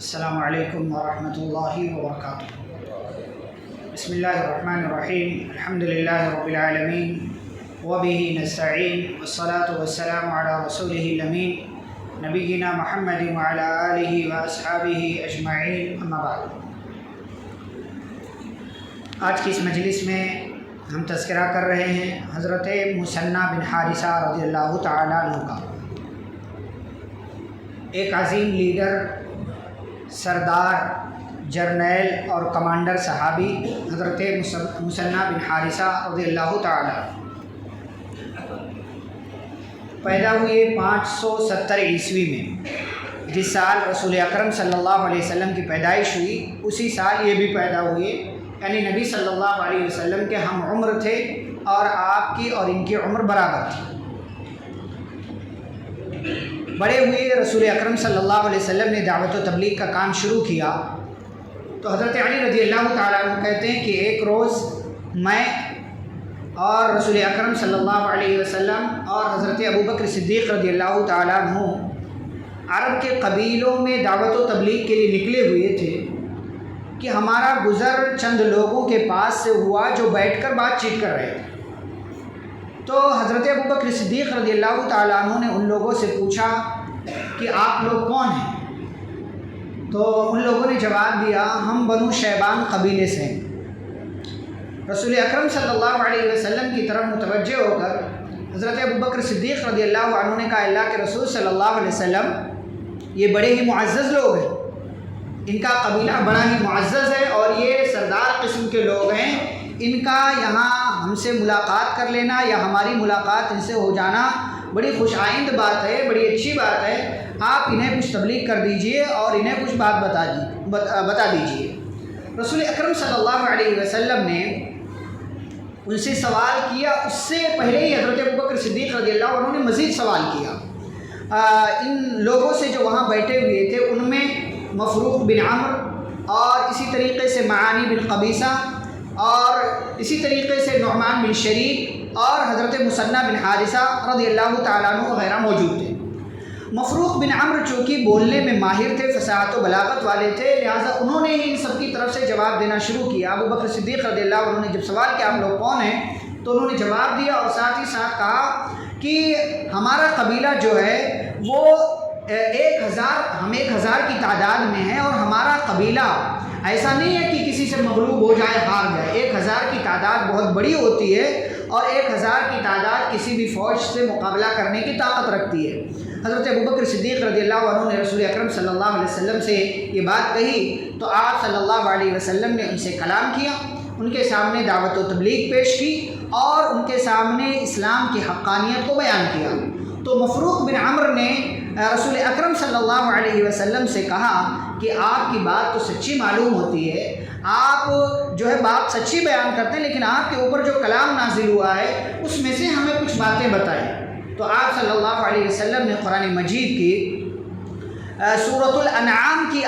السلام علیکم ورحمۃ اللہ وبرکاتہ۔ بسم اللہ الرحمن الرحیم، الحمد للہ رب العالمین وبہ نستعین والصلاة والسلام علی رسولہ الامین نبینا محمد وعلی آلہ واصحابہ اجمعین، اما بعد۔ آج کی اس مجلس میں ہم تذکرہ کر رہے ہیں حضرت مثنی بن حارثہ رضی اللہ تعالیٰ عنہ کا۔ ایک عظیم لیڈر، سردار، جرنیل اور کمانڈر صحابی حضرت مثنی بن حارثہ رضی اللہ تعالیٰ پیدا ہوئے 570 عیسوی میں۔ جس سال رسول اکرم صلی اللہ علیہ وسلم کی پیدائش ہوئی اسی سال یہ بھی پیدا ہوئے، یعنی نبی صلی اللہ علیہ وسلم کے ہم عمر تھے اور آپ کی اور ان کی عمر برابر تھی۔ بڑے ہوئے رسول اکرم صلی اللہ علیہ وسلم نے دعوت و تبلیغ کا کام شروع کیا تو حضرت علی رضی اللہ تعالیٰ عنہ کہتے ہیں کہ ایک روز میں اور رسول اکرم صلی اللہ علیہ وسلم اور حضرت ابوبکر صدیق رضی اللہ تعالیٰ عنہ عرب کے قبیلوں میں دعوت و تبلیغ کے لیے نکلے ہوئے تھے کہ ہمارا گزر چند لوگوں کے پاس سے ہوا جو بیٹھ کر بات چیت کر رہے تھے۔ تو حضرت ابوبکر صدیق رضی اللہ تعالیٰ عنہ نے ان لوگوں سے پوچھا کہ آپ لوگ کون ہیں؟ تو ان لوگوں نے جواب دیا، ہم بنو شیبان قبیلے سے ہیں۔ رسول اکرم صلی اللہ علیہ وسلم کی طرف متوجہ ہو کر حضرت ابوبکر صدیق رضی اللہ عنہ نے کہا، اللہ کے رسول صلی اللہ علیہ وسلم یہ بڑے ہی معزز لوگ ہیں، ان کا قبیلہ بڑا ہی معزز ہے اور یہ سردار قسم کے لوگ ہیں، ان کا یہاں ہم سے ملاقات کر لینا یا ہماری ملاقات ان سے ہو جانا بڑی خوش آئند بات ہے، بڑی اچھی بات ہے۔ آپ انہیں کچھ تبلیغ کر دیجئے اور انہیں کچھ بات بتا دیجئے۔ رسول اکرم صلی اللہ علیہ وسلم نے ان سے سوال کیا، اس سے پہلے ہی حضرت ابوبکر صدیق رضی اللہ عنہ نے مزید سوال کیا۔ ان لوگوں سے جو وہاں بیٹھے ہوئے تھے ان میں مفروق بن عمرو اور اسی طریقے سے معانی بن قبیصہ اور اسی طریقے سے نعمان بن شریک اور حضرت مثنی بن حارثہ رضی اللہ تعالیٰ عنہ وغیرہ موجود تھے۔ مفروق بن عمرو چونکہ بولنے میں ماہر تھے، فصاحت و بلاغت والے تھے، لہٰذا انہوں نے ہی ان سب کی طرف سے جواب دینا شروع کیا۔ ابوبکر صدیق رضی اللہ عنہ نے جب سوال کیا آپ لوگ کون ہیں تو انہوں نے جواب دیا اور ساتھ ہی ساتھ کہا کہ ہمارا قبیلہ جو ہے وہ 1000 کی تعداد میں ہے اور ہمارا قبیلہ ایسا نہیں ہے کہ کسی سے مغلوب ہو جائے، ہار جائے۔ 1000 کی تعداد بہت بڑی ہوتی ہے اور 1000 کی تعداد کسی بھی فوج سے مقابلہ کرنے کی طاقت رکھتی ہے۔ حضرت ابوبکر صدیق رضی اللہ عنہ نے رسول اکرم صلی اللہ علیہ وسلم سے یہ بات کہی تو آپ صلی اللہ علیہ وسلم نے ان سے کلام کیا، ان کے سامنے دعوت و تبلیغ پیش کی اور ان کے سامنے اسلام کی حقانیت کو بیان کیا۔ تو مفروق بن عمرو نے رسول اکرم صلی اللہ علیہ وسلم سے کہا کہ آپ کی بات تو سچی معلوم ہوتی ہے، آپ جو ہے بات سچی بیان کرتے ہیں، لیکن آپ کے اوپر جو کلام نازل ہوا ہے اس میں سے ہمیں کچھ باتیں بتائیں۔ تو آپ صلی اللہ علیہ وسلم نے قرآن مجید کی سورۃ الانعام کی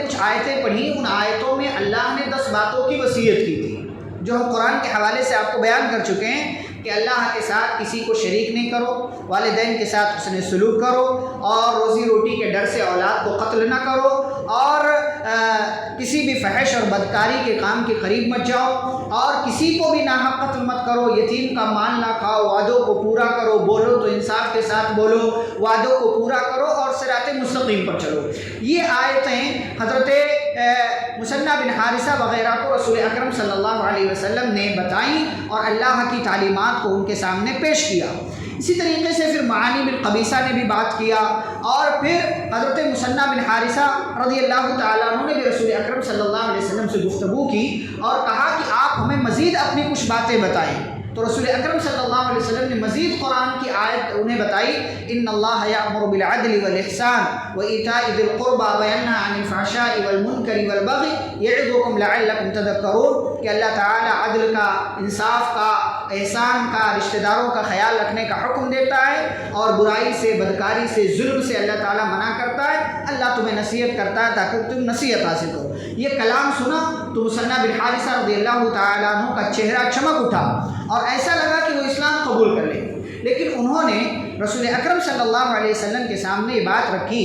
کچھ آیتیں پڑھی۔ ان آیتوں میں اللہ نے 10 باتوں کی وصیت کی تھی جو ہم قرآن کے حوالے سے آپ کو بیان کر چکے ہیں کہ اللہ کے ساتھ کسی کو شریک نہیں کرو، والدین کے ساتھ حسن سلوک کرو اور روزی روٹی کے ڈر سے اولاد کو قتل نہ کرو اور کسی بھی فحش اور بدکاری کے کام کے قریب مت جاؤ اور کسی کو بھی ناحق قتل مت کرو، یتیم کا مال نہ کھاؤ، وعدوں کو پورا کرو، بولو تو انصاف کے ساتھ بولو، وعدوں کو پورا کرو اور صراط مستقیم پر چلو۔ یہ آیتیں حضرت مثنی بن حارثہ وغیرہ کو رسول اکرم صلی اللہ علیہ وسلم نے بتائیں اور اللہ کی تعلیمات کو ان کے سامنے پیش کیا۔ اسی طریقے سے پھر معانی بن قبیصہ نے بھی بات کیا اور پھر حضرت مثنی بن حارثہ رضی اللہ تعالیٰ عنہ نے بھی رسول اکرم صلی اللہ علیہ وسلم سے گفتگو کی اور کہا کہ آپ ہمیں مزید اپنی کچھ باتیں بتائیں۔ تو رسول اکرم صلی اللہ علیہ وسلم نے مزید قرآن کی آیت انہیں بتائی، ان اللہ یأمر بالعدل والاحسان وایتاء ذی القربى وینہی عن الفحشاء والمنکر والبغی یعظکم لعلکم تذکرون، کہ اللہ تعالی عدل کا، انصاف کا، احسان کا، رشتہ داروں کا خیال رکھنے کا حکم دیتا ہے اور برائی سے، بدکاری سے، ظلم سے اللہ تعالی منع کرتا ہے۔ اللہ تمہیں نصیحت کرتا ہے تاکہ تم نصیحت حاصل کرو۔ یہ کلام سنا تو مثنی بن حارثہ رضی اللہ تعالیٰ عنہ کا چہرہ چمک اٹھا اور ایسا لگا کہ وہ اسلام قبول کر لیں گے، لیکن انہوں نے رسول اکرم صلی اللہ علیہ وسلم کے سامنے یہ بات رکھی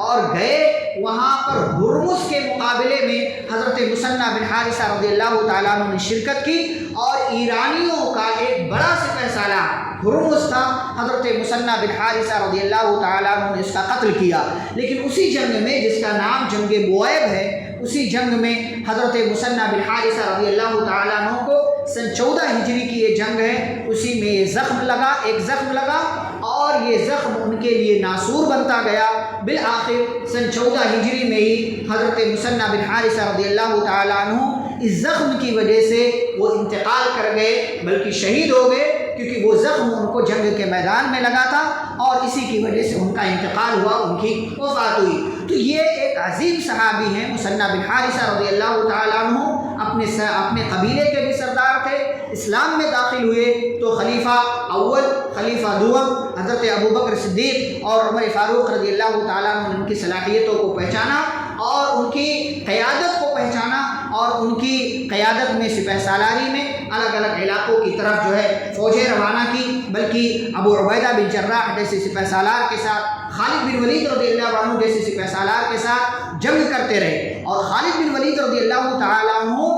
اور گئے وہاں پر ہرمز کے مقابلے میں حضرت مثنی بن حارثہ رضی اللہ تعالیٰ عنہ نے شرکت کی اور ایرانیوں کا ایک بڑا سپہ سالار ہرمز تھا، حضرت مثنی بن حارثہ رضی اللہ تعالیٰ عنہ نے اس کا قتل کیا۔ لیکن اسی جنگ میں جس کا نام جنگ بوئیب ہے، اسی جنگ میں حضرت مثنی بن حارثہ رضی اللہ تعالیٰ عنہ کو سن 14 ہجری کی یہ جنگ ہے، اسی میں یہ ایک زخم لگا اور یہ زخم ان کے لیے ناسور بنتا گیا۔ بالآخر سن 14 ہجری میں ہی حضرت مثنی بن حارثہ رضی اللہ تعالیٰ عنہ اس زخم کی وجہ سے وہ انتقال کر گئے، بلکہ شہید ہو گئے، کیونکہ وہ زخم ان کو جنگ کے میدان میں لگا تھا اور اسی کی وجہ سے ان کا انتقال ہوا، ان کی وفات ہوئی۔ تو یہ ایک عظیم صحابی ہیں مثنی بن حارثہ رضی اللہ تعالیٰ عنہ، اپنے قبیلے کے بھی سردار تھے۔ اسلام میں داخل ہوئے تو خلیفہ اول، خلیفہ دوم حضرت ابوبکر صدیق اور عمر فاروق رضی اللہ تعالیٰ عنہ نے ان کی صلاحیتوں کو پہچانا اور ان کی قیادت کو پہچانا اور ان کی قیادت میں سپہ سالاری میں الگ الگ علاقوں کی طرف جو ہے فوجیں روانہ کی، بلکہ ابو عبیدہ بن جراح جیسے سپہ سالار کے ساتھ، خالد بن ولید رضی اللہ عنہ جیسے سپہ سالار کے ساتھ جنگ کرتے رہے۔ اور خالد بن ولید رضی اللہ تعالیٰ عنہ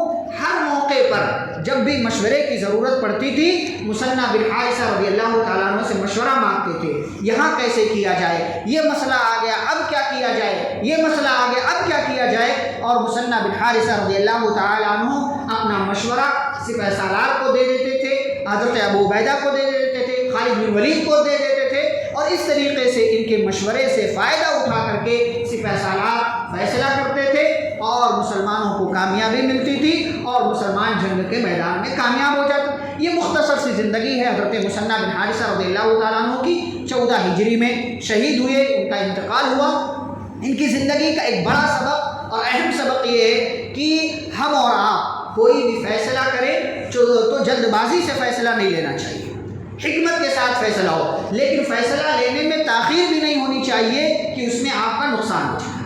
ہر موقع پر جب بھی مشورے کی ضرورت پڑتی تھی مثنی بن حارثہ رضی اللہ تعالیٰ عنہ سے مشورہ مانگتے تھے، یہاں کیسے کیا جائے، یہ مسئلہ آ گیا اب کیا کیا جائے، یہ مسئلہ آ گیا اب کیا کیا جائے۔ اور مثنی بن حارثہ رضی اللہ تعالیٰ عنہ اپنا مشورہ سپہ سالار کو دے دیتے تھے، حضرت ابو عبیدہ کو دے دیتے تھے، خالد بن ولید کو دے دیتے تھے، اور اس طریقے سے ان کے مشورے سے فائدہ اٹھا کر کے سپہ سالار فیصلہ کرتے تھے اور مسلمانوں کو کامیابی ملتی تھی اور مسلمان جنگ کے میدان میں کامیاب ہو جاتے۔ یہ مختصر سی زندگی ہے حضرت مثنی بن حارثہ رضی اللہ تعالیٰ عنہ کی۔ 14 ہجری میں شہید ہوئے، ان کا انتقال ہوا۔ ان کی زندگی کا ایک بڑا سبق اور اہم سبق یہ ہے کہ ہم اور آپ کوئی بھی فیصلہ کریں تو جلد بازی سے فیصلہ نہیں لینا چاہیے، حکمت کے ساتھ فیصلہ ہو، لیکن فیصلہ لینے میں تاخیر بھی نہیں ہونی چاہیے کہ اس میں آپ کا نقصان ہو جائے۔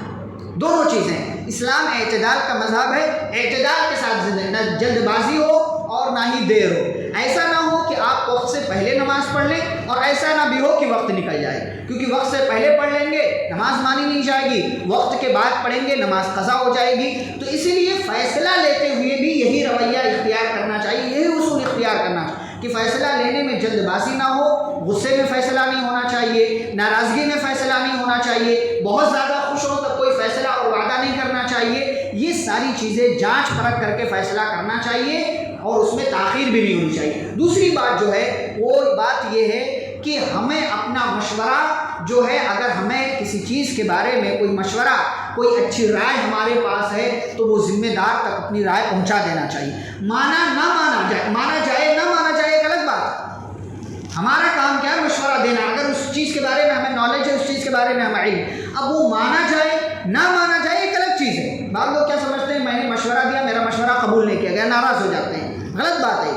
دونوں چیزیں، اسلام اعتدال کا مذہب ہے، اعتدال کے ساتھ نہ جلد بازی ہو اور نہ ہی دیر ہو۔ ایسا نہ ہو کہ آپ وقت سے پہلے نماز پڑھ لیں اور ایسا نہ بھی ہو کہ وقت نکل جائے، کیونکہ وقت سے پہلے پڑھ لیں گے نماز مانی نہیں جائے گی، وقت کے بعد پڑھیں گے نماز قضا ہو جائے گی۔ تو اسی لیے فیصلہ لیتے ہوئے بھی یہی رویہ اختیار کرنا چاہیے، یہی اصول اختیار کرنا چاہیے کہ فیصلہ لینے میں جلد بازی نہ ہو، غصے میں فیصلہ نہیں ہونا چاہیے، ناراضگی میں فیصلہ نہیں ہونا چاہیے، بہت زیادہ خوش ہو تو کوئی فیصلہ اور وعدہ نہیں کرنا چاہیے۔ یہ ساری چیزیں جانچ پرکھ کر کے فیصلہ کرنا چاہیے اور اس میں تاخیر بھی نہیں ہونی چاہیے۔ دوسری بات جو ہے وہ بات یہ ہے کہ ہمیں اپنا مشورہ جو ہے، اگر ہمیں کسی چیز کے بارے میں کوئی مشورہ، کوئی اچھی رائے ہمارے پاس ہے تو وہ ذمہ دار تک اپنی رائے پہنچا دینا چاہیے۔ مانا نہ مانا جائے، مانا جائے نہ مانا جائے ایک الگ بات، ہمارا کام کیا ہے مشورہ دینا، اگر اس چیز کے بارے میں ہمیں نالج ہے، اس چیز کے بارے میں ہمیں علم، اب وہ مانا جائے نہ مانا جائے ایک الگ چیز ہے۔ بعض لوگ کیا سمجھتے ہیں، میں نے مشورہ دیا، میرا مشورہ قبول نہیں کیا گیا، ناراض ہو جاتے ہیں، غلط بات ہے۔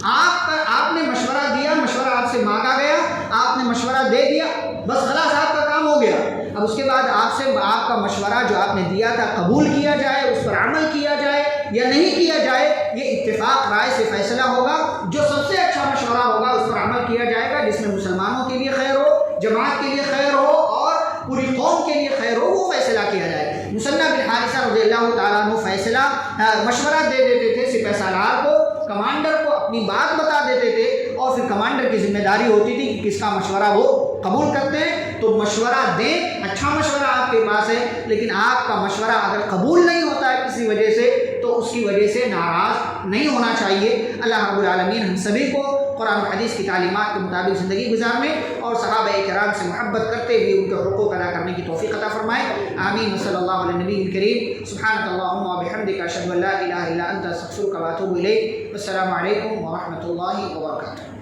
آپ نے مشورہ دیا، مشورہ آپ سے مانگا گیا، آپ نے مشورہ دے دیا، بس خلاص آپ کا کام ہو گیا۔ اب اس کے بعد آپ کا مشورہ جو آپ نے دیا تھا قبول کیا جائے، اس پر عمل کیا جائے یا نہیں کیا جائے، یہ اتفاق رائے سے فیصلہ ہوگا۔ جو سب سے اچھا مشورہ ہوگا اس پر عمل کیا جائے گا، جس میں مسلمانوں کے لیے خیر ہو، جماعت کے لیے خیر ہو اور پوری قوم کے لیے خیر ہو، وہ فیصلہ کیا جائے۔ مثنی بن حارثہ رضی اللہ تعالیٰ عنہ مشورہ دے دیتے تھے سپہ سالار کو، کمانڈر کو اپنی بات بتا دیتے تھے اور پھر کمانڈر کی ذمہ داری ہوتی تھی کہ کس کا مشورہ وہ قبول کرتے ہیں۔ تو مشورہ دیں، اچھا مشورہ آپ کے پاس ہے، لیکن آپ کا مشورہ اگر قبول نہیں ہوتا ہے کسی وجہ سے تو اس کی وجہ سے ناراض نہیں ہونا چاہیے۔ اللہ رب العالمین ہم سبھی کو قرآن و حدیث کی تعلیمات کے مطابق زندگی گزارنے اور صحابہ کرام سے محبت کرتے ہوئے ان کے حقوق ادا کرنے کی توفیق عطا فرمائے۔ آمین صلی اللہ علیہ نبی الکریم۔ سبحانک اللہم و بحمدک، اشہد ان لا الہ الا انت، استغفرک و اتوب الیک۔ السلام علیکم ورحمۃ اللہ وبرکاتہ۔